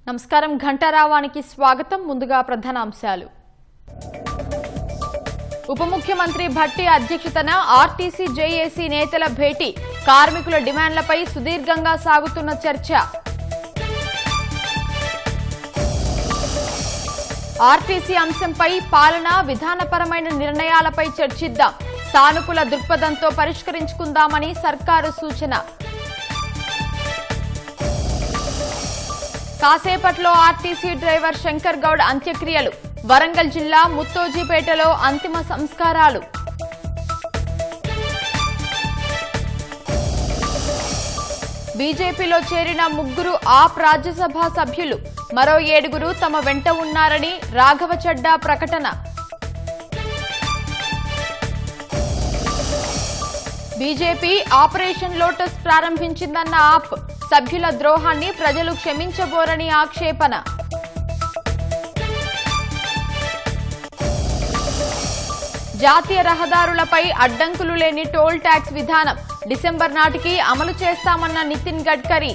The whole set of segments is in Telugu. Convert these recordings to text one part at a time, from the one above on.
నమస్కారం ఘంటారావానికి స్వాగతం. ముందుగా ప్రధాన అంశాలు. ఉప ముఖ్యమంత్రి భట్టి అధ్యక్షతన ఆర్టీసీ జేఏసీ నేతల భేటీ. కార్మికుల డిమాండ్లపై సుదీర్ఘంగా సాగుతున్న చర్చ. ఆర్టీసీ అంశంపై పాలన విధానపరమైన నిర్ణయాలపై చర్చిద్దాం. సానుకూల దృక్పథంతో పరిష్కరించుకుందామని సర్కారు సూచన. కాసేపట్లో ఆర్టీసీ డ్రైవర్ శంకర్ గౌడ్ అంత్యక్రియలు. వరంగల్ జిల్లా ముత్తోజిపేటలో అంతిమ సంస్కారాలు. బీజేపీలో చేరిన 3 ఆప్ రాజ్యసభ సభ్యులు. మరో 7 తమ వెంట ఉన్నారని రాఘవ చడ్డా ప్రకటన. బీజేపీ ఆపరేషన్ లోటస్ ప్రారంభించిందన్న ఆప్. సభ్యుల ద్రోహాన్ని ప్రజలు క్షమించబోరని ఆక్షేపణ. జాతీయ రహదారులపై అడ్డంకులు లేని టోల్ ట్యాక్స్ విధానం డిసెంబర్ నాటికి అమలు చేస్తామన్న నితిన్ గడ్కరీ.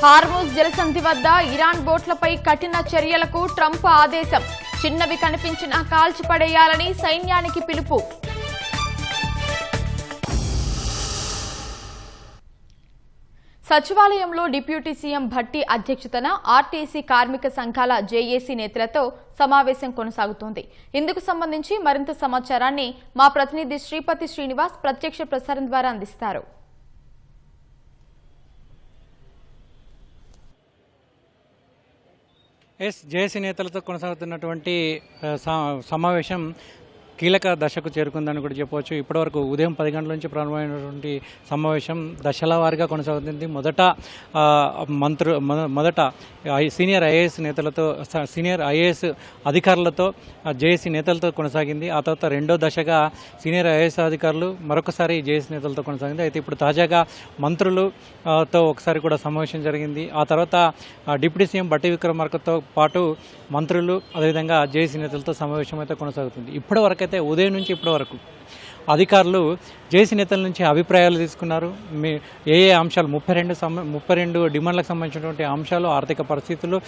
హార్మూజ్ జలసంధి వద్ద ఇరాన్ బోట్లపై కఠిన చర్యలకు ట్రంప్ ఆదేశం. చిన్నవి కనిపించినా కాల్చిపడేయాలని సైన్యానికి పిలుపు. సచివాలయంలో డిప్యూటీ సీఎం భట్టి అధ్యక్షతన ఆర్టీసీ కార్మిక సంఘాల జేఏసీ నేతలతో సమావేశం కొనసాగుతోంది. ఇందుకు సంబంధించి మరింత సమాచారాన్ని మా ప్రతినిధి శ్రీపతి శ్రీనివాస్ ప్రత్యక్ష ప్రసారం ద్వారా అందిస్తారు. జేఏసీ నేతలతో కొనసాగుతున్నటువంటి సమావేశం కీలక దశకు చేరుకుందని కూడా చెప్పవచ్చు. ఇప్పటివరకు ఉదయం 10 గంటల నుంచి ప్రారంభమైనటువంటి సమావేశం దశల వారీగా కొనసాగుతుంది. మొదట సీనియర్ ఐఏఎస్ నేతలతో సీనియర్ ఐఏఎస్ అధికారులతో జేఏసీ నేతలతో కొనసాగింది. ఆ తర్వాత రెండో దశగా సీనియర్ ఐఏఎస్ అధికారులు మరొకసారి జేఏసీ నేతలతో కొనసాగింది. అయితే ఇప్పుడు తాజాగా మంత్రులతో ఒకసారి కూడా సమావేశం జరిగింది. ఆ తర్వాత డిప్యూటీ సీఎం భట్టి విక్రమార్కతో పాటు మంత్రులు అదేవిధంగా జేఏసీ నేతలతో సమావేశం అయితే కొనసాగుతుంది. ఇప్పటివరకు అయితే ఉదయం నుంచి ఇప్పటి వరకు అధికారులు జేఏసీ నేతల నుంచి అభిప్రాయాలు తీసుకున్నారు. ఏ అంశాలు 32 డిమాండ్లకు సంబంధించినటువంటి అంశాలు, ఆర్థిక పరిస్థితులు,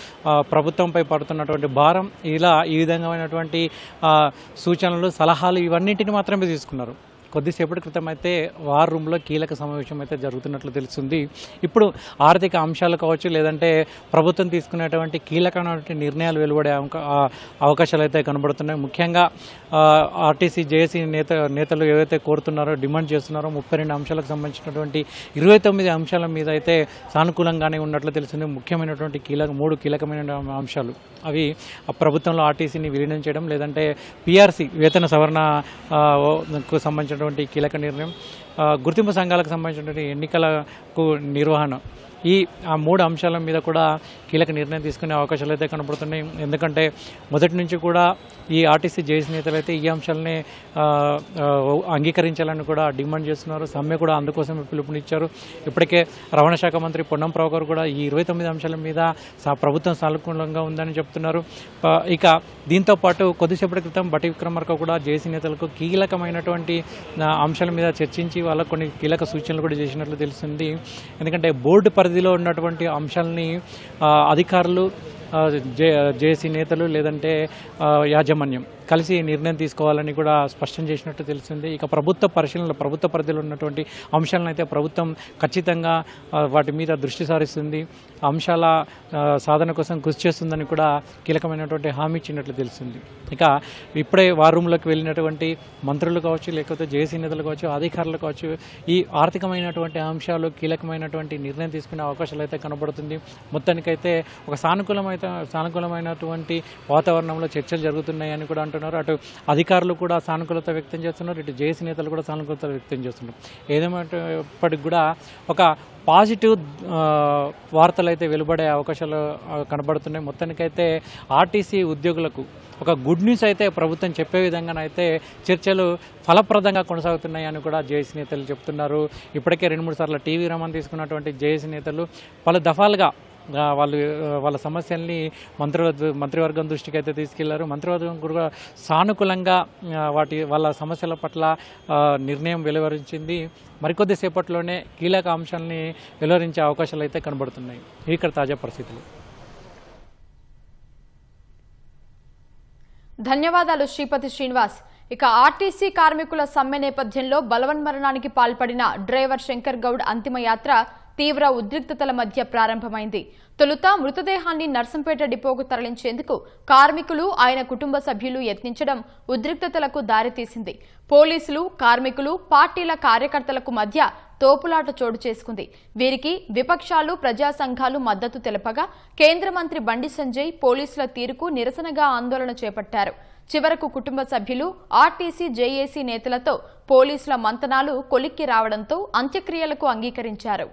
ప్రభుత్వంపై పడుతున్నటువంటి భారం, ఈ విధమైనటువంటి సూచనలు, సలహాలు ఇవన్నింటిని మాత్రమే తీసుకున్నారు. కొద్దిసేపటి క్రితం అయితే వార్ రూమ్లో కీలక సమావేశం అయితే జరుగుతున్నట్లు తెలుస్తుంది. ఇప్పుడు ఆర్థిక అంశాలు కావచ్చు, లేదంటే ప్రభుత్వం తీసుకునేటువంటి కీలకమైనటువంటి నిర్ణయాలు వెలువడే అవకాశాలు అయితే కనబడుతున్నాయి. ముఖ్యంగా ఆర్టీసీ జేఏసీ నేతలు ఏవైతే కోరుతున్నారో, డిమాండ్ చేస్తున్నారో 32 అంశాలకు సంబంధించినటువంటి 29 అంశాల మీద అయితే సానుకూలంగానే ఉన్నట్లు తెలుస్తుంది. ముఖ్యమైనటువంటి 3 కీలకమైన అంశాలు అవి ప్రభుత్వంలో ఆర్టీసీని విలీనం చేయడం, లేదంటే పీఆర్సీ వేతన సవరణకు సంబంధించిన కీలక నిర్ణయం, గుర్తింపు సంఘాలకు సంబంధించినటువంటి ఎన్నికలకు నిర్వహణ, ఆ 3 అంశాల మీద కూడా కీలక నిర్ణయం తీసుకునే అవకాశాలు అయితే కనబడుతున్నాయి. ఎందుకంటే మొదటి నుంచి కూడా ఈ ఆర్టీసీ జేఏసీ నేతలు అయితే ఈ అంశాలని అంగీకరించాలని కూడా డిమాండ్ చేస్తున్నారు. సమ్మె కూడా అందుకోసమే పిలుపునిచ్చారు. ఇప్పటికే రవాణా శాఖ మంత్రి పొన్నం ప్రభాకర్ గారు కూడా ఈ 29 అంశాల మీద ప్రభుత్వం సానుకూలంగా ఉందని చెప్తున్నారు. ఇక దీంతో పాటు కొద్దిసేపటి క్రితం భట్టి విక్రమార్క కూడా జేఏసీ నేతలకు కీలకమైనటువంటి అంశాల మీద చర్చించి వాళ్ళకు కొన్ని కీలక సూచనలు కూడా చేసినట్లు తెలుస్తుంది. ఎందుకంటే బోర్డు పరిధిలో ఉన్నటువంటి అంశాలని అధికారులు, జేఏసీ నేతలు లేదంటే యాజమాన్యం కలిసి నిర్ణయం తీసుకోవాలని కూడా స్పష్టం చేసినట్టు తెలిసింది. ఇక ప్రభుత్వ పరిధిలో ఉన్నటువంటి అంశాలను అయితే ప్రభుత్వం ఖచ్చితంగా వాటి మీద దృష్టి సారిస్తుంది, అంశాల సాధన కోసం కృషి చేస్తుందని కూడా కీలకమైనటువంటి హామీ ఇచ్చినట్లు తెలిసింది. ఇక ఇప్పుడే వార్ రూమ్లోకి వెళ్ళినటువంటి మంత్రులు కావచ్చు, లేకపోతే జేఏసీ నేతలు కావచ్చు, అధికారులు కావచ్చు, ఈ ఆర్థికమైనటువంటి అంశాలు కీలకమైనటువంటి నిర్ణయం తీసుకునే అవకాశాలు అయితే కనబడుతుంది. మొత్తానికైతే ఒక సానుకూలమైనటువంటి వాతావరణంలో చర్చలు జరుగుతున్నాయని కూడా అంటున్నారు. అటు అధికారులు కూడా సానుకూలత వ్యక్తం చేస్తున్నారు, ఇటు జేఏసీ నేతలు కూడా సానుకూలత వ్యక్తం చేస్తున్నారు. ఏదేమైనప్పటికీ కూడా ఒక పాజిటివ్ వార్తలు అయితే వెలువడే అవకాశాలు కనబడుతున్నాయి. మొత్తానికైతే ఆర్టీసీ ఉద్యోగులకు ఒక గుడ్ న్యూస్ అయితే ప్రభుత్వం చెప్పే విధంగానైతే చర్చలు ఫలప్రదంగా కొనసాగుతున్నాయి అని కూడా జేఏసీ నేతలు చెప్తున్నారు. ఇప్పటికే 2-3 సార్లు టీవీ రమణ తీసుకున్నటువంటి జేఏసీ నేతలు పలు దఫాలుగా వాళ్ళ సమస్యల్ని మంత్రివర్గం దృష్టికి అయితే తీసుకెళ్లారు. మంత్రివర్గం కూడా సానుకూలంగా వాళ్ళ సమస్యల పట్ల నిర్ణయం వెలువరించింది. మరికొద్దిసేపట్లోనే కీలక అంశాలని వెలువరించే అవకాశాలు అయితే కనబడుతున్నాయి. ఇక్కడ తాజా పరిస్థితులు. ధన్యవాదాలు శ్రీపతి శ్రీనివాస్. ఇక ఆర్టీసీ కార్మికుల సమ్మె నేపథ్యంలో బలవన్మరణానికి పాల్పడిన డ్రైవర్ శంకర్ గౌడ్ అంతిమయాత్ర తీవ్ర ఉద్రిక్తతల మధ్య ప్రారంభమైంది. తొలుత మృతదేహాన్ని నర్సంపేట డిపోకు తరలించేందుకు కార్మికులు ఆయన కుటుంబ సభ్యులు యత్నించడం ఉద్రిక్తతలకు దారితీసింది. పోలీసులు, కార్మికులు, పార్టీల కార్యకర్తలకు మధ్య తోపులాట చోటు చేసుకుంది. వీరికి విపక్షాలు, ప్రజా సంఘాలు మద్దతు తెలపగా కేంద్ర మంత్రి బండి సంజయ్ పోలీసుల తీరుకు నిరసనగా ఆందోళన చేపట్టారు. చివరకు కుటుంబ సభ్యులు, ఆర్టీసీ, జేఏసీ నేతలతో పోలీసుల మంతనాలు కొలిక్కి రావడంతో అంత్యక్రియలకు అంగీకరించారు.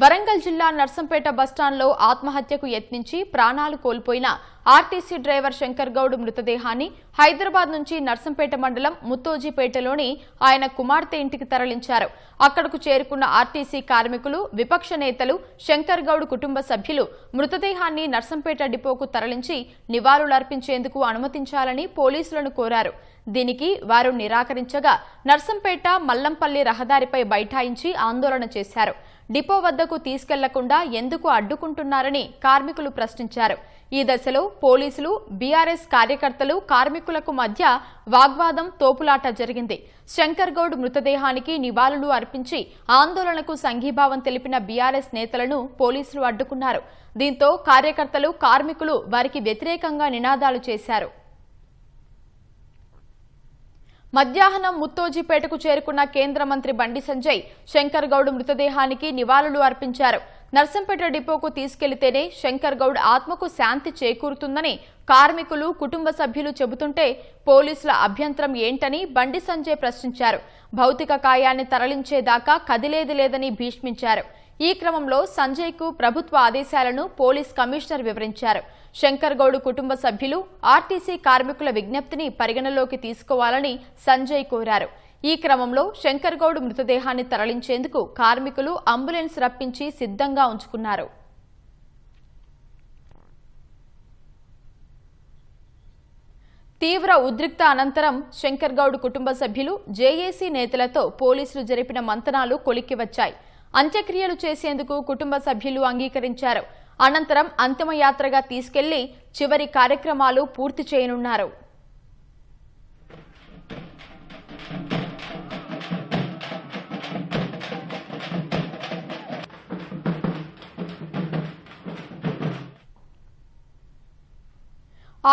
వరంగల్ జిల్లా నర్సంపేట బస్టాండ్లో ఆత్మహత్యకు యత్నించి ప్రాణాలు కోల్పోయిన ఆర్టీసీ డ్రైవర్ శంకర్ గౌడ్ మృతదేహాన్ని హైదరాబాద్ నుంచి నర్సంపేట మండలం ముత్తోజీపేటలోని ఆయన కుమార్తె ఇంటికి తరలించారు. అక్కడకు చేరుకున్న ఆర్టీసీ కార్మికులు, విపక్ష నేతలు, శంకర్ గౌడ్ కుటుంబ సభ్యులు మృతదేహాన్ని నర్సంపేట డిపోకు తరలించి నివాళులర్పించేందుకు అనుమతించాలని పోలీసులను కోరారు. దీనికి వారు నిరాకరించగా నర్సంపేట మల్లంపల్లి రహదారిపై బైఠాయించి ఆందోళన చేశారు. డిపో వద్దకు తీసుకెళ్లకుండా ఎందుకు అడ్డుకుంటున్నారని కార్మికులు ప్రశ్నించారు. ఈ దశలో పోలీసులు, బీఆర్ఎస్ కార్యకర్తలు, కార్మికులకు మధ్య వాగ్వాదం, తోపులాట జరిగింది. శంకర్ గౌడ్ మృతదేహానికి నివాళులు అర్పించి ఆందోళనకు సంఘీభావం తెలిపిన బీఆర్ఎస్ నేతలను పోలీసులు అడ్డుకున్నారు. దీంతో కార్యకర్తలు, కార్మికులు వారికి వ్యతిరేకంగా నినాదాలు చేశారు. మధ్యాహ్నం ముత్తోజీపేటకు చేరుకున్న కేంద్ర మంత్రి బండి సంజయ్ శంకర్ గౌడ్ మృతదేహానికి నివాళులు అర్పించారు. నర్సంపేట డిపోకు తీసుకెళ్లితేనే శంకర్ గౌడ్ ఆత్మకు శాంతి చేకూరుతుందని కార్మికులు, కుటుంబ సభ్యులు చెబుతుంటే పోలీసుల అభ్యంతరం ఏంటని బండి సంజయ్ ప్రశ్నించారు. భౌతిక కాయాన్ని తరలించేదాకా కదిలేది లేదని భీష్మించారు. ఈ క్రమంలో సంజయ్కు ప్రభుత్వ ఆదేశాలను పోలీస్ కమిషనర్ వివరించారు. శంకర్ గౌడ్ కుటుంబ సభ్యులు, ఆర్టీసీ కార్మికుల విజ్ఞప్తిని పరిగణలోకి తీసుకోవాలని సంజయ్ కోరారు. ఈ క్రమంలో శంకర్ గౌడ్ మృతదేహాన్ని తరలించేందుకు కార్మికులు అంబులెన్స్ రప్పించి సిద్ధంగా ఉంచుకున్నారు. తీవ్ర ఉద్రిక్త అనంతరం శంకర్ గౌడ్ కుటుంబ సభ్యులు, జేఏసీ నేతలతో పోలీసులు జరిపిన మంతనాలు కొలిక్కి వచ్చాయి. అంత్యక్రియలు చేసేందుకు కుటుంబ సభ్యులు అంగీకరించారు. అనంతరం అంతిమయాత్రగా తీసుకెళ్లి చివరి కార్యక్రమాలు పూర్తి చేయనున్నారు.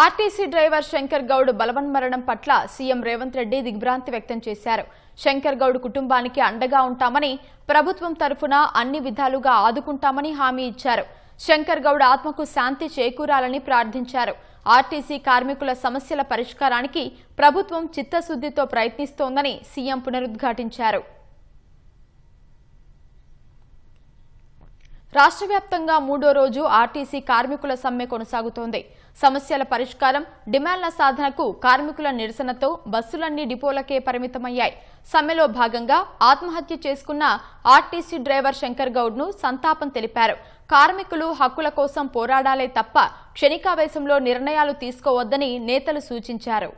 ఆర్టీసీ డ్రైవర్ శంకర్ గౌడ్ బలవన్మరణం పట్ల సీఎం రేవంత్ రెడ్డి దిగ్భ్రాంతి వ్యక్తం చేశారు. శంకర్ గౌడ్ కుటుంబానికి అండగా ఉంటామని, ప్రభుత్వం తరఫున అన్ని విధాలుగా ఆదుకుంటామని హామీ ఇచ్చారు. శంకర్ గౌడ్ ఆత్మకు శాంతి చేకూరాలని ప్రార్థించారు. ఆర్టీసీ కార్మికుల సమస్యల పరిష్కారానికి ప్రభుత్వం చిత్తశుద్ధితో ప్రయత్నిస్తోందని సీఎం పునరుద్ఘాటించారు. రాష్ట్ర వ్యాప్తంగా 3వ రోజు ఆర్టీసీ కార్మికుల సమ్మె కొనసాగుతోంది. సమస్యల పరిష్కారం, డిమాండ్ల సాధనకు కార్మికుల నిరసనతో బస్సులన్నీ డిపోలకే పరిమితమయ్యాయి. సమ్మెలో భాగంగా ఆత్మహత్య చేసుకున్న ఆర్టీసీ డ్రైవర్ శంకర్ గౌడ్ను సంతాపం తెలిపారు. కార్మికులు హక్కుల కోసం పోరాడాలే తప్ప క్షణికావేశంలో నిర్ణయాలు తీసుకోవద్దని నేతలు సూచించారు.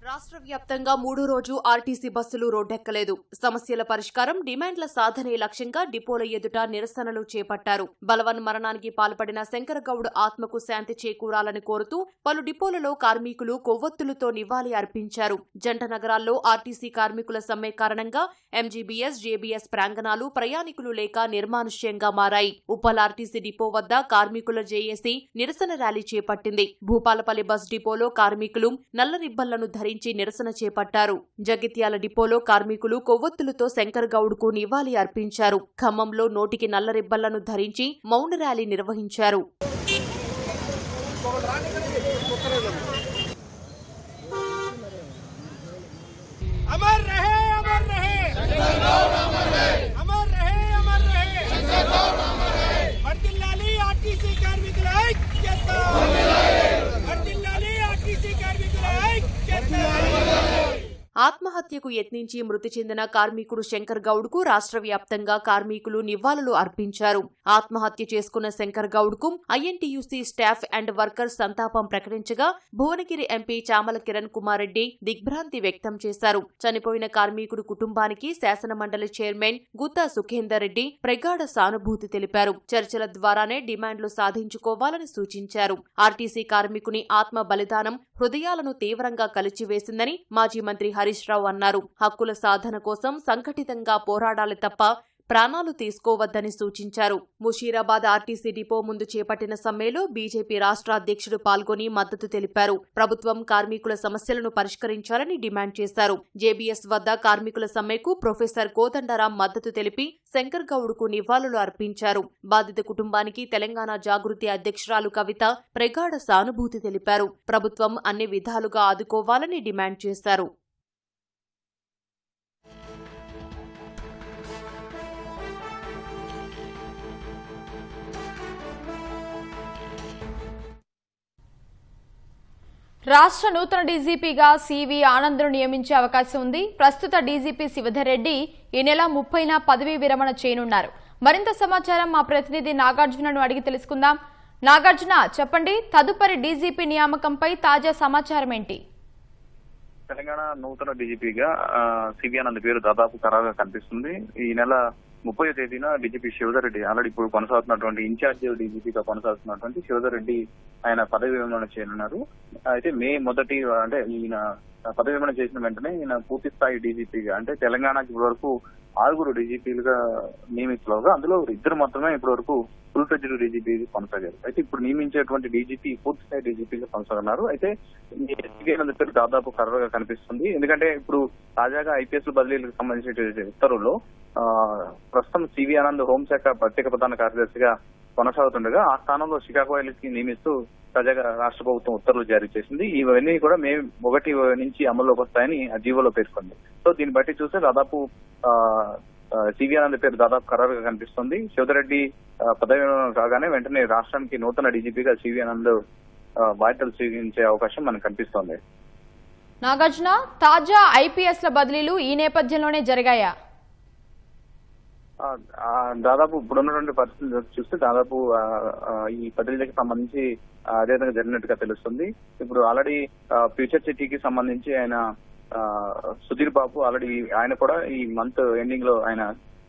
రాష్ట్ర వ్యాప్తంగా 3వ రోజు ఆర్టీసీ బస్సులు రోడ్డెక్కలేదు. సమస్యల పరిష్కారం, డిమాండ్ల సాధనే లక్ష్యంగా డిపోల ఎదుట నిరసనలు చేపట్టారు. బలవన్మరణానికి పాల్పడిన శంకర్ గౌడ్ ఆత్మకు శాంతి చేకూరాలని కోరుతూ పలు డిపోలలో కార్మికులు కొవ్వొత్తులతో నివాళి అర్పించారు. జంట నగరాల్లో ఆర్టీసీ కార్మికుల సమ్మె కారణంగా ఎంజీబీఎస్, జేబీఎస్ ప్రాంగణాలు ప్రయాణికులు లేక నిర్మానుష్యంగా మారాయి. ఉప్పల్ ఆర్టీసీ డిపో వద్ద కార్మికుల జేఏసీ నిరసన ర్యాలీ చేపట్టింది. భూపాలపల్లి బస్ డిపోలో కార్మికులు నల్ల రిబ్బన్లను ధరించి నిరసన చేపట్టారు. జగిత్యాల డిపోలో కార్మికులు కొవ్వొత్తులతో శంకర్ గౌడ్ కు నివాళి అర్పించారు. ఖమ్మంలో నోటికి నల్ల రిబ్బన్లను ధరించి మౌన ర్యాలీ నిర్వహించారు. అమర్ రహే అమర్ రహే శంకర్ గౌడ్ అమర్ రహే అమర్ రహే అమర్ రహే శంకర్ గౌడ్ అమర్ రహే వర్ధిల్లాలి ఆర్టీసీ కార్మికుల ఐక్యత వర్ధిల్లాలి ఆర్టీసీ కార్మికుల ఐక్యత. ఆత్మహత్యకు యత్నించి మృతి చెందిన కార్మికుడు శంకర్ గౌడ్కు రాష్ట్ర వ్యాప్తంగా కార్మికులు నివాళులు అర్పించారు. ఆత్మహత్య చేసుకున్న శంకర్ గౌడ్కు ఐఎన్టీయూసీ స్టాఫ్ అండ్ వర్కర్స్ సంతాపం ప్రకటించగా భువనగిరి ఎంపీ చామల కిరణ్ కుమార్ రెడ్డి దిగ్భ్రాంతి వ్యక్తం చేశారు. చనిపోయిన కార్మికుడు కుటుంబానికి శాసనమండలి చైర్మన్ గుత్తా సుఖేందర్ రెడ్డి ప్రగాఢ సానుభూతి తెలిపారు. చర్చల ద్వారానే డిమాండ్లు సాధించుకోవాలని సూచించారు. ఆర్టీసీ కార్మికుని ఆత్మ బలిదానం హృదయాలను తీవ్రంగా కలిచివేసిందని మాజీ మంత్రి హరీష్ రావు అన్నారు. హక్కుల సాధన కోసం సంఘటితంగా పోరాడాలి తప్ప ప్రాణాలు తీసుకోవద్దని సూచించారు. ముషీరాబాద్ ఆర్టీసీ డిపో ముందు చేపట్టిన సమ్మెలో బీజేపీ రాష్ట్ర అధ్యక్షుడు పాల్గొని మద్దతు తెలిపారు. ప్రభుత్వం కార్మికుల సమస్యలను పరిష్కరించాలని డిమాండ్ చేశారు. జేబీఎస్ వద్ద కార్మికుల సమ్మెకు ప్రొఫెసర్ కోదండరాం మద్దతు తెలిపి శంకర్ గౌడ్కు నివాళులు అర్పించారు. బాధిత కుటుంబానికి తెలంగాణ జాగృతి అధ్యక్షురాలు కవిత ప్రగాఢ సానుభూతి తెలిపారు. ప్రభుత్వం అన్ని విధాలుగా ఆదుకోవాలని డిమాండ్ చేశారు. రాష్ట్ర నూతన డీజీపీగా సివి ఆనంద్ను నియమించే అవకాశం ఉంది. ప్రస్తుత డీజీపీ శివధర్ రెడ్డి ఈ నెల 30న పదవీ విరమణ చేయనున్నారు. మరింత సమాచారం మా ప్రతినిధి నాగార్జునను అడిగి తెలుసుకుందాం. నాగార్జున, చెప్పండి, తదుపరి డీజీపీ నియామకంపై తాజా సమాచారం ఏంటి? తెలంగాణ నూతన డీజీపీగా సివి ఆనంద్ పేరు దాదాపు ఖరారుగా కనిపిస్తుంది. ఈ నెల 30వ తేదీన డీజీపీ శివధర్ రెడ్డి ఆల్రెడీ ఇప్పుడు కొనసాగుతున్నటువంటి ఇన్ఛార్జ్ డీజీపీగా కొనసాగుతున్నటువంటి శివధర్ రెడ్డి ఆయన పదవి విరమణ చేయనున్నారు. అయితే మే 1 అంటే ఈయన పదవి విరమణ చేసిన వెంటనే ఈయన పూర్తి స్థాయి డీజీపీగా అంటే తెలంగాణకి ఇప్పటి వరకు 6 డీజీపీలుగా నియమితులుగా అందులో 2 మాత్రమే ఇప్పటి వరకు ఫుల్ ఫ్లెడ్జ్డ్ డీజీపీ కొనసాగారు. అయితే ఇప్పుడు నియమించేటువంటి డీజీపీ పూర్తి స్థాయి డీజీపీగా కొనసాగుతున్నారు. అయితే సివి ఆనంద్ పేరు దాదాపు ఖరారుగా కనిపిస్తుంది. ఎందుకంటే ఇప్పుడు తాజాగా ఐపీఎస్ బదిలీలకు సంబంధించిన ఉత్తర్వుల్లో ప్రస్తుతం సివి ఆనంద్ హోంశాఖ ప్రత్యేక ప్రధాన కార్యదర్శిగా కొనసాగుతుండగా ఆ స్థానంలో షికాగో కి నియమిస్తూ తాజాగా రాష్ట్ర ప్రభుత్వం ఉత్తర్వులు జారీ చేసింది. ఇవన్నీ కూడా మే 1 నుంచి అమల్లోకి వస్తాయని ఆ జీవోలో పేర్కొంది. సో దీన్ని బట్టి చూస్తే దాదాపు సివి ఆనంద్ పేరు దాదాపు ఖరారుగా కనిపిస్తుంది. శివధర్ రెడ్డి పదవి కాగానే వెంటనే రాష్ట్రానికి నూతన డీజీపీగా సివి ఆనంద్ బాధ్యతలు స్వీకరించే అవకాశం మనకు కనిపిస్తోంది. నాగార్జున, తాజా ఐపీఎస్ల బదిలీలు ఈ నేపథ్యంలోనే జరిగాయా? దాదాపు ఇప్పుడున్నటువంటి పరిస్థితులు చూస్తే దాదాపు ఈ బదిలీలకు సంబంధించి అదే విధంగా జరిగినట్టుగా తెలుస్తుంది. ఇప్పుడు ఆల్రెడీ ఫ్యూచర్ సిటీకి సంబంధించి ఆయన సుధీర్ బాబు ఆల్రెడీ ఆయన కూడా ఈ మంత్ ఎండింగ్ లో ఆయన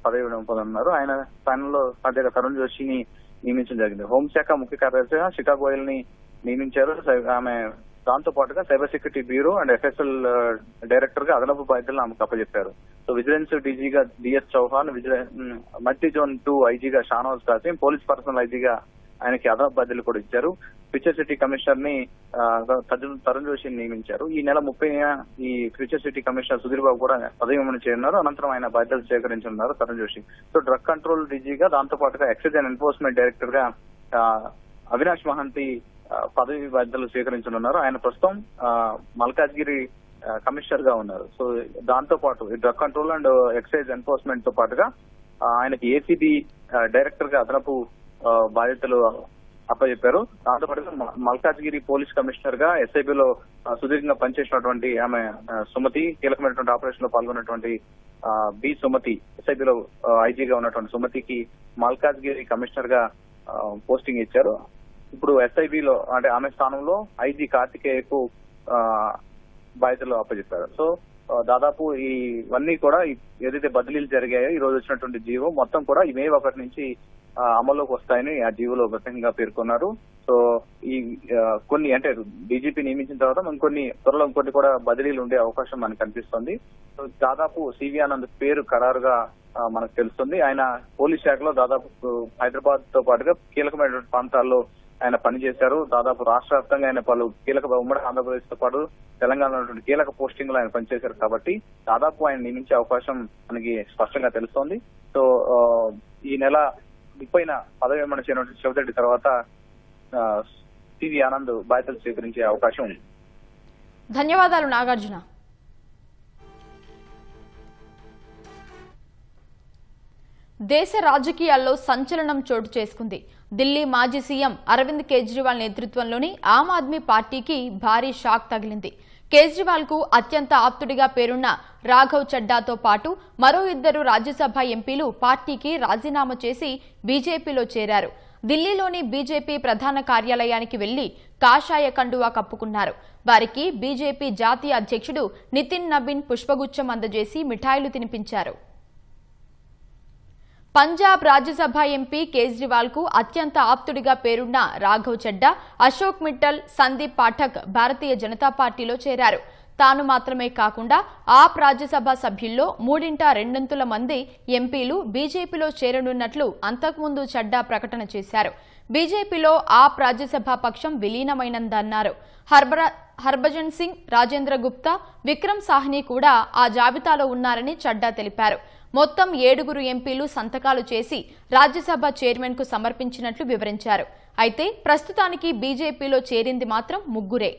పదవి పొందనున్నారు. ఆయన స్థానంలో తాజాగా తరుణ్ జోషిని నియమించడం జరిగింది. హోంశాఖ ముఖ్య కార్యదర్శిగా షికాగో ని నియమించారు. ఆమె దాంతో పాటుగా cyber security bureau and FSL director గా అదనపు బాధ్యతలు ఆమెకు అప్పచెప్పారు. సో విజిలెన్స్ డీజీగా డిఎస్ చౌహాన్, మల్టీ జోన్ 2 ఐజీగా షానవాజ్ కాసిం, పోలీస్ పర్సనల్ ఐజీగా ఆయనకి అదనపు బాధ్యతలు కూడా ఇచ్చారు. ఫ్యూచర్ సిటీ కమిషనర్ ని తరుణ్ జోషిని నియమించారు. ఈ నెల 30న ఈ future city commissioner Sudheer Babu కూడా పదవి విరమణ చేయనున్నారు. అనంతరం ఆయన బాధ్యతలు స్వీకరించనున్నారు Tarun Joshi. So drug control డీజీగా దాంతో పాటుగా ఎక్సైజ్ అండ్ ఎన్ఫోర్స్మెంట్ డైరెక్టర్ గా అవినాష్ మహంతి పదవి బాధ్యతలు స్వీకరించనున్నారు. ఆయన ప్రస్తుతం మల్కాజ్గిరి కమిషనర్ గా ఉన్నారు. సో దాంతో పాటు drug control and excise enforcement తో పాటుగా ఆయనకి ఏసీబీ డైరెక్టర్ గా అదనపు బాధ్యతలు అప్పచెప్పారు. దాంతో పాటుగా మల్కాజ్గిరి పోలీస్ కమిషనర్ గా ఎస్ఐబిలో సుదీర్ఘంగా పనిచేసినటువంటి ఆమె సుమతి, కీలకమైనటువంటి ఆపరేషన్ లో పాల్గొన్నటువంటి బి సుమతి, ఎస్ఐబిలో ఐజీగా ఉన్నటువంటి సుమతికి మల్కాజ్గిరి కమిషనర్ గా పోస్టింగ్ ఇచ్చారు. ఇప్పుడు ఎస్ఐబిలో అంటే ఆమె స్థానంలో ఐజీ కార్తికేయకు బాధ్యతలు అప్పచెప్పారు. సో దాదాపు ఇవన్నీ కూడా ఏదైతే బదిలీలు జరిగాయో ఈ రోజు వచ్చినటువంటి జీవో మొత్తం కూడా ఈ మే 1 నుంచి అమల్లోకి వస్తాయని ఆ జీవోలో ప్రత్యేకంగా పేర్కొన్నారు. సో ఈ కొన్ని అంటే డీజీపీ నియమించిన తర్వాత త్వరలో ఇంకొన్ని కూడా బదిలీలు ఉండే అవకాశం మనకు కనిపిస్తుంది. సో దాదాపు సివి ఆనంద్ పేరు ఖరారుగా మనకు తెలుస్తుంది. ఆయన పోలీస్ శాఖలో దాదాపు హైదరాబాద్ తో పాటుగా కీలకమైనటువంటి ప్రాంతాల్లో ఆయన పనిచేశారు. దాదాపు రాష్ట్ర వ్యాప్తంగా ఆయన పలు కీలక ఉమ్మడి ఆంధ్రప్రదేశ్ తో పాటు తెలంగాణలో కీలక పోస్టింగ్ లో ఆయన పనిచేశారు. కాబట్టి దాదాపు ఆయన నియమించే అవకాశం మనకి స్పష్టంగా తెలుస్తోంది. సో ఈ నెల 30న పదవి విరమణ చేయనున్న శివధర్ రెడ్డి తర్వాత సివి ఆనంద్ బాధ్యతలు స్వీకరించే అవకాశం ఉంది. ధన్యవాదాలు నాగార్జున. దేశ రాజకీయాల్లో సంచలనం చోటు చేసుకుంది. ఢిల్లీ మాజీ సీఎం అరవింద్ కేజ్రీవాల్ నేతృత్వంలోని ఆమ్ ఆద్మీ పార్టీకి భారీ షాక్ తగిలింది. కేజ్రీవాల్ కు అత్యంత ఆప్తుడిగా పేరున్న రాఘవ్ చడ్డాతో పాటు మరో 2 రాజ్యసభ ఎంపీలు పార్టీకి రాజీనామా చేసి బీజేపీలో చేరారు. ఢిల్లీలోని బీజేపీ ప్రధాన కార్యాలయానికి వెళ్లి కాషాయ కండువా కప్పుకున్నారు. వారికి బీజేపీ జాతీయ అధ్యక్షుడు నితిన్ నబీన్ పుష్పగుచ్చం అందజేసి మిఠాయిలు తినిపించారు. పంజాబ్ రాజ్యసభ ఎంపీ కేజ్రీవాల్ కు అత్యంత ఆప్తుడిగా పేరున్న రాఘవ్ చడ్డా, అశోక్ మిట్టల్, సందీప్ పాఠక్ భారతీయ జనతా పార్టీలో చేరారు. తాను మాత్రమే కాకుండా ఆప్ రాజ్యసభ సభ్యుల్లో 2/3 మంది ఎంపీలు బీజేపీలో చేరనున్నట్లు అంతకుముందు చడ్డా ప్రకటన చేశారు. బీజేపీలో ఆప్ రాజ్యసభ పక్షం విలీనమైనందన్నారు. హర్భజన్ సింగ్, రాజేంద్ర గుప్తా, విక్రమ్ సాహ్ని కూడా ఆ జాబితాలో ఉన్నారని చడ్డా తెలిపారు. మొత్తం 7 ఎంపీలు సంతకాలు చేసి రాజ్యసభ చైర్మన్ కు సమర్పించినట్లు వివరించారు. అయితే ప్రస్తుతానికి బీజేపీలో చేరింది మాత్రం 3.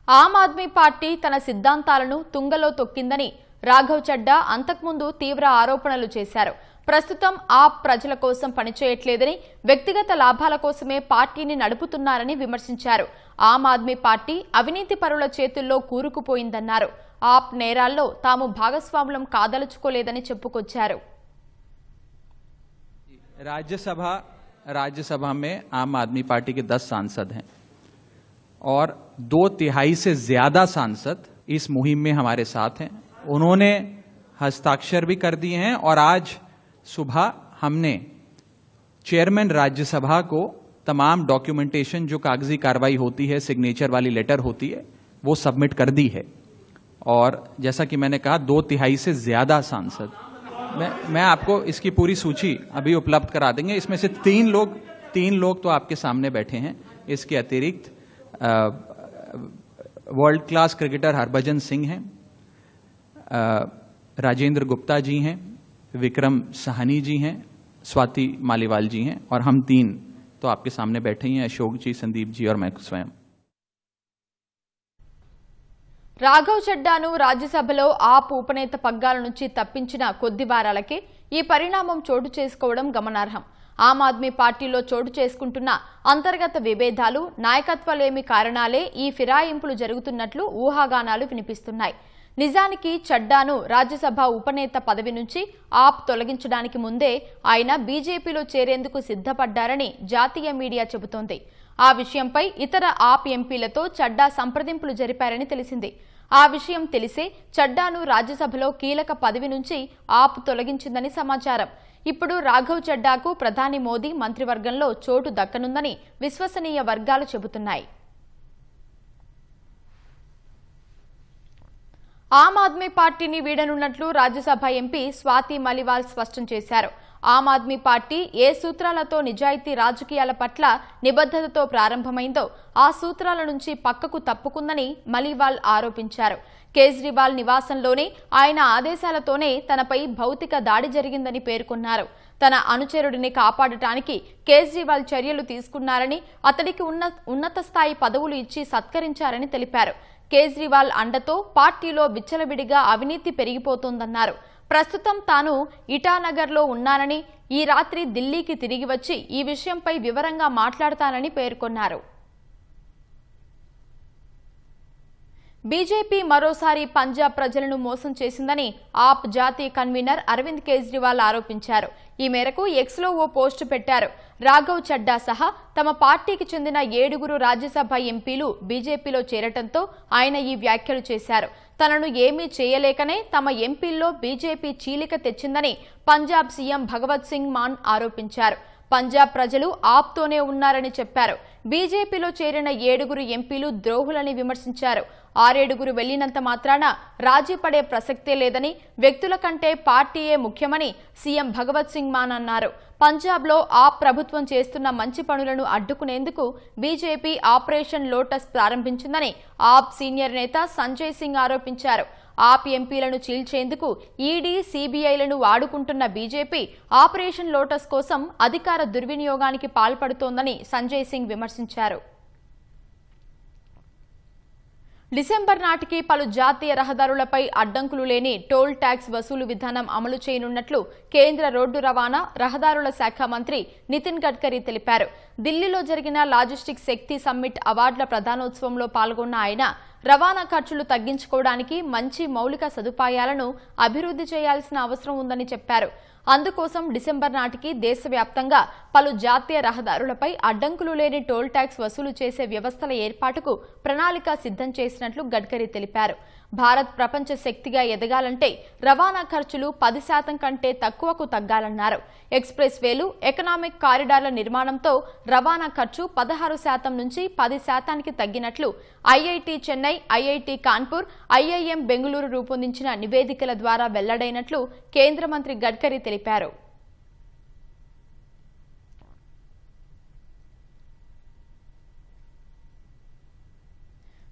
ఆమ్ ఆద్మీ పార్టీ తన సిద్ధాంతాలను తుంగలో తొక్కిందని రాఘవ్ చడ్డా అంతకుముందు తీవ్ర ఆరోపణలు చేశారు. ప్రస్తుతం ఆప్ ప్రజల కోసం పనిచేయట్లేదని, వ్యక్తిగత లాభాల కోసమే పార్టీని నడుపుతున్నారని విమర్శించారు. ఆమ్ ఆద్మీ పార్టీ అవినీతి పరుల చేతుల్లో కూరుకుపోయిందన్నారు. ఆప్ నేరాల్లో తాము భాగస్వాములం కాదలుచుకోలేదని చెప్పుకొచ్చారు. राज्यसभा में आम आदमी पार्टी के 10 सांसद हैं और 2/3 से ज्यादा सांसद इस मुहिम में हमारे साथ हैं. उन्होंने हस्ताक्षर भी कर दिए हैं और आज सुबह हमने चेयरमैन राज्यसभा को तमाम डॉक्यूमेंटेशन जो कागजी कार्रवाई होती है, सिग्नेचर वाली लेटर होती है, वो सबमिट कर दी है. और जैसा कि मैंने कहा 2/3 से ज्यादा सांसद, मैं आपको इसकी पूरी सूची अभी उपलब्ध करा देंगे. इसमें से 3 लोग तो आपके सामने बैठे हैं. इसके अतिरिक्त world class cricketer Harbhajan Singh हैं, राजेंद्र गुप्ता जी हैं, विक्रम साहनी जी हैं, स्वाति मालीवाल जी हैं और हम 3 तो आपके सामने बैठे ही हैं, अशोक जी, संदीप जी और मैं स्वयं. రాఘవ్ చడ్డాను రాజ్యసభలో ఆప్ ఉపనేత పగ్గాల నుంచి తప్పించిన కొద్ది వారాలకే ఈ పరిణామం చోటు చేసుకోవడం గమనార్హం. ఆమ్ ఆద్మీ పార్టీలో చోటు చేసుకుంటున్న అంతర్గత విభేదాలు, నాయకత్వలేమి కారణాలే ఈ ఫిరాయింపులు జరుగుతున్నట్లు ఊహాగానాలు వినిపిస్తున్నాయి. నిజానికి చడ్డాను రాజ్యసభ ఉపనేత పదవి నుంచి ఆప్ తొలగించడానికి ముందే ఆయన బీజేపీలో చేరేందుకు సిద్ధపడ్డారని జాతీయ మీడియా చెబుతోంది. ఆ విషయంపై ఇతర ఆప్ ఎంపీలతో చడ్డా సంప్రదింపులు జరిపారని తెలిసింది. ఆ విషయం తెలిసే చడ్డాను రాజ్యసభలో కీలక పదవి నుంచి ఆప్ తొలగించిందని సమాచారం. ఇప్పుడు రాఘవ్ చడ్డాకు ప్రధాని మోదీ మంత్రివర్గంలో చోటు దక్కనుందని విశ్వసనీయ వర్గాలు చెబుతున్నాయి. ఆమ్ ఆద్మీ పార్టీని వీడనున్నట్లు రాజ్యసభ ఎంపీ స్వాతి మాలీవాల్ స్పష్టం చేశారు. ఆమ్ ఆద్మీ పార్టీ ఏ సూత్రాలతో నిజాయితీ రాజకీయాల పట్ల నిబద్ధతతో ప్రారంభమైందో ఆ సూత్రాల నుంచి పక్కకు తప్పుకుందని మాలీవాల్ ఆరోపించారు. కేజ్రీవాల్ నివాసంలోనే ఆయన ఆదేశాలతోనే తనపై భౌతిక దాడి జరిగిందని పేర్కొన్నారు. తన అనుచరుడిని కాపాడటానికి కేజ్రీవాల్ చర్యలు తీసుకున్నారని, అతడికి ఉన్నత స్థాయి పదవులు ఇచ్చి సత్కరించారని తెలిపారు. కేజ్రీవాల్ అండతో పార్టీలో విచ్చలవిడిగా అవినీతి పెరిగిపోతోందన్నారు. ప్రస్తుతం తాను ఇటానగర్లో ఉన్నానని, ఈ రాత్రి ఢిల్లీకి తిరిగి వచ్చి ఈ విషయంపై వివరంగా మాట్లాడతానని పేర్కొన్నారు. బీజేపీ మరోసారి పంజాబ్ ప్రజలను మోసం చేసిందని ఆప్ జాతీయ కన్వీనర్ అరవింద్ కేజ్రీవాల్ ఆరోపించారు. ఈ మేరకు ఎక్స్లో ఓ పోస్టు పెట్టారు. రాఘవ్ చడ్డా సహా తమ పార్టీకి చెందిన 7 రాజ్యసభ ఎంపీలు బీజేపీలో చేరటంతో ఆయన ఈ వ్యాఖ్యలు చేశారు. తనను ఏమీ చేయలేకనే తమ ఎంపీల్లో బీజేపీ చీలిక తెచ్చిందని పంజాబ్ సీఎం భగవత్ సింగ్ మాన్ ఆరోపించారు. పంజాబ్ ప్రజలు ఆప్తోనే ఉన్నారని చెప్పారు. బీజేపీలో చేరిన 7 ఎంపీలు ద్రోహులని విమర్శించారు. 6 వెళ్లినంత మాత్రాన రాజీ పడే ప్రసక్తే లేదని, వ్యక్తుల కంటే పార్టీయే ముఖ్యమని సీఎం భగవత్ సింగ్ మాన్ అన్నారు. పంజాబ్లో ఆప్ ప్రభుత్వం చేస్తున్న మంచి పనులను అడ్డుకునేందుకు బీజేపీ ఆపరేషన్ లోటస్ ప్రారంభించిందని ఆప్ సీనియర్ నేత సంజయ్ సింగ్ ఆరోపించారు. ఆప్ ఎంపీలను చీల్చేందుకు ఈడీ, సీబీఐలను వాడుకుంటున్న బీజేపీ ఆపరేషన్ లోటస్ కోసం అధికార దుర్వినియోగానికి పాల్పడుతోందని సంజయ్ సింగ్ విమర్శించారు. డిసెంబర్ నాటికి పలు జాతీయ రహదారులపై అడ్డంకులు లేని టోల్ ట్యాక్స్ వసూలు విధానం అమలు చేయనున్నట్లు కేంద్ర రోడ్డు రవాణా రహదారుల శాఖ మంత్రి నితిన్ గడ్కరీ తెలిపారు. ఢిల్లీలో జరిగిన లాజిస్టిక్స్ శక్తి సమ్మిట్ అవార్డుల ప్రదానోత్సవంలో పాల్గొన్న ఆయన రవాణా ఖర్చులు తగ్గించుకోవడానికి మంచి మౌలిక సదుపాయాలను అభివృద్ధి చేయాల్సిన అవసరం ఉందని చెప్పారు. అందుకోసం డిసెంబర్ నాటికి దేశవ్యాప్తంగా పలు జాతీయ రహదారులపై అడ్డంకులు లేని టోల్ ట్యాక్స్ వసూలు చేసే వ్యవస్థల ఏర్పాటుకు ప్రణాళిక సిద్ధం చేసినట్లు గడ్కరీ తెలిపారు. భారత్ ప్రపంచ శక్తిగా ఎదగాలంటే రవాణా ఖర్చులు 10% కంటే తక్కువకు తగ్గాలన్నారు. ఎక్స్ప్రెస్ వేలు, ఎకనామిక్ కారిడార్ల నిర్మాణంతో రవాణా ఖర్చు 16% నుంచి 10%కి తగ్గినట్లు IIT Chennai, IIT Kanpur, IIM Bengaluru రూపొందించిన నివేదికల ద్వారా వెల్లడైనట్లు కేంద్ర మంత్రి గడ్కరీ తెలిపారు.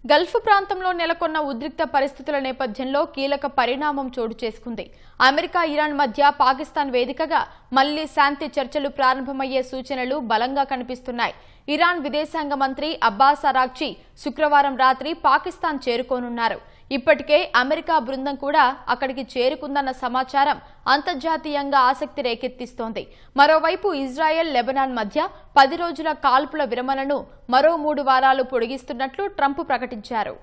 గల్ఫ్ ప్రాంతంలో నెలకొన్న ఉద్రిక్త పరిస్థితుల నేపథ్యంలో కీలక పరిణామం చోటు చేసుకుంది. అమెరికా, ఇరాన్ మధ్య పాకిస్తాన్ వేదికగా మళ్లీ శాంతి చర్చలు ప్రారంభమయ్యే సూచనలు బలంగా కనిపిస్తున్నాయి. ఇరాన్ విదేశాంగ మంత్రి అబ్బాస్ అరాగ్చి శుక్రవారం రాత్రి పాకిస్తాన్ చేరుకోనున్నారు. ఇప్పటికే అమెరికా బృందం కూడా అక్కడికి చేరుకుందన్న సమాచారం అంతర్జాతీయంగా ఆసక్తి రేకెత్తిస్తోంది. మరోవైపు ఇజ్రాయెల్, లెబనాన్ మధ్య 10 రోజుల కాల్పుల విరమణను మరో 3 వారాలు పొడిగిస్తున్నట్లు ట్రంప్ ప్రకటించారు.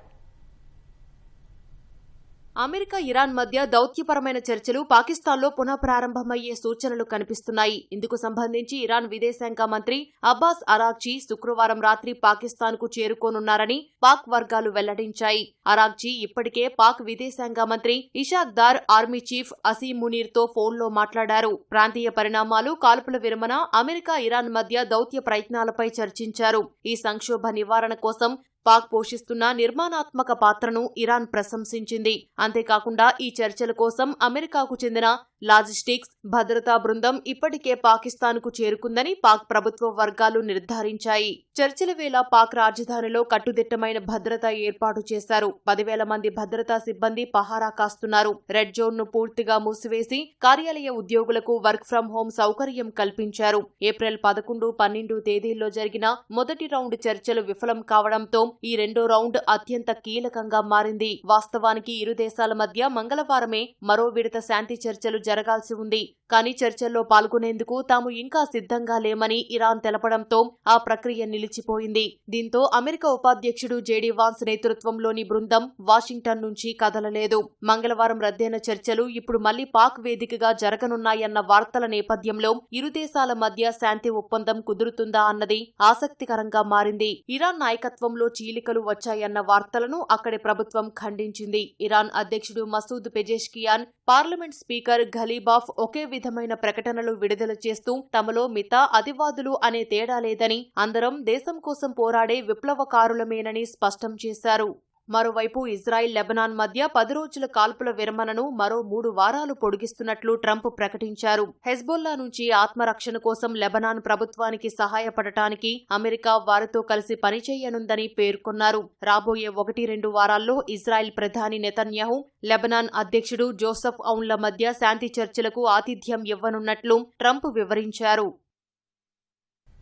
అమెరికా, ఇరాన్ మధ్య దౌత్యపరమైన చర్చలు పాకిస్తాన్లో పునఃప్రారంభమయ్యే సూచనలు కనిపిస్తున్నాయి. ఇందుకు సంబంధించి ఇరాన్ విదేశాంగ మంత్రి అబ్బాస్ అరాగ్చి శుక్రవారం రాత్రి పాకిస్తాన్కు చేరుకోనున్నారని పాక్ వర్గాలు వెల్లడించాయి. అరాగ్చి ఇప్పటికే పాక్ విదేశాంగ మంత్రి ఇషాక్ దార్, ఆర్మీ చీఫ్ అసీం మునీర్తో ఫోన్లో మాట్లాడారు. ప్రాంతీయ పరిణామాలు, కాల్పుల విరమణ, అమెరికా, ఇరాన్ మధ్య దౌత్య ప్రయత్నాలపై చర్చించారు. ఈ సంక్షోభ నివారణ కోసం పాక్ పోషిస్తున్న నిర్మాణాత్మక పాత్రను ఇరాన్ ప్రశంసించింది. అంతేకాకుండా ఈ చర్చల కోసం అమెరికాకు చెందిన లాజిస్టిక్స్, భద్రతా బృందం ఇప్పటికే పాకిస్తాన్కు చేరుకుందని పాక్ ప్రభుత్వ వర్గాలు నిర్ధారించాయి. చర్చల వేళ పాక్ రాజధానిలో కట్టుదిట్టమైన భద్రత ఏర్పాటు చేశారు. 10,000 మంది భద్రతా సిబ్బంది పహారా కాస్తున్నారు. రెడ్ జోన్ ను పూర్తిగా మూసివేసి కార్యాలయ ఉద్యోగులకు వర్క్ ఫ్రం హోం సౌకర్యం కల్పించారు. ఏప్రిల్ 11, 12 తేదీల్లో జరిగిన మొదటి రౌండ్ చర్చలు విఫలం కావడంతో ఈ రెండో రౌండ్ అత్యంత కీలకంగా మారింది. వాస్తవానికి ఇరు దేశాల మధ్య మంగళవారమే మరో విడత శాంతి చర్చలు జరగాల్సి ఉంది. కానీ చర్చల్లో పాల్గొనేందుకు తాము ఇంకా సిద్ధంగా లేమని ఇరాన్ తెలపడంతో ఆ ప్రక్రియ నిలిచిపోయింది. దీంతో అమెరికా ఉపాధ్యక్షుడు జేడీ వాన్స్ నేతృత్వంలోని బృందం వాషింగ్టన్ నుంచి కదలలేదు. మంగళవారం రద్దయిన చర్చలు ఇప్పుడు మళ్లీ పాక్ వేదికగా జరగనున్నాయన్న వార్తల నేపథ్యంలో ఇరు దేశాల మధ్య శాంతి ఒప్పందం కుదురుతుందా అన్నది ఆసక్తికరంగా మారింది. ఇరాన్ నాయకత్వంలో చీలికలు వచ్చాయన్న వార్తలను అక్కడి ప్రభుత్వం ఖండించింది. ఇరాన్ అధ్యక్షుడు మసూద్ పెజెష్కియాన్, పార్లమెంట్ స్పీకర్ ఘలీబాఫ్ ఒకే విధమైన ప్రకటనలు విడుదల చేస్తూ తమలో మితా అతివాదులు అనే తేడా లేదని, అందరం దేశం కోసం పోరాడే విప్లవకారులమేనని స్పష్టం చేశారు. మరోవైపు ఇజ్రాయిల్, లెబనాన్ మధ్య 10 రోజుల కాల్పుల విరమణను మరో 3 వారాలు పొడిగిస్తున్నట్లు ట్రంప్ ప్రకటించారు. హెజ్బొల్లా నుంచి ఆత్మరక్షణ కోసం లెబనాన్ ప్రభుత్వానికి సహాయపడటానికి అమెరికా వారితో కలిసి పనిచేయనుందని పేర్కొన్నారు. రాబోయే 1-2 వారాల్లో ఇజ్రాయిల్ ప్రధాని నెతన్యాహు, లెబనాన్ అధ్యక్షుడు జోసెఫ్ ఔన్ల మధ్య శాంతి చర్చలకు ఆతిథ్యం ఇవ్వనున్నట్లు ట్రంప్ వివరించారు.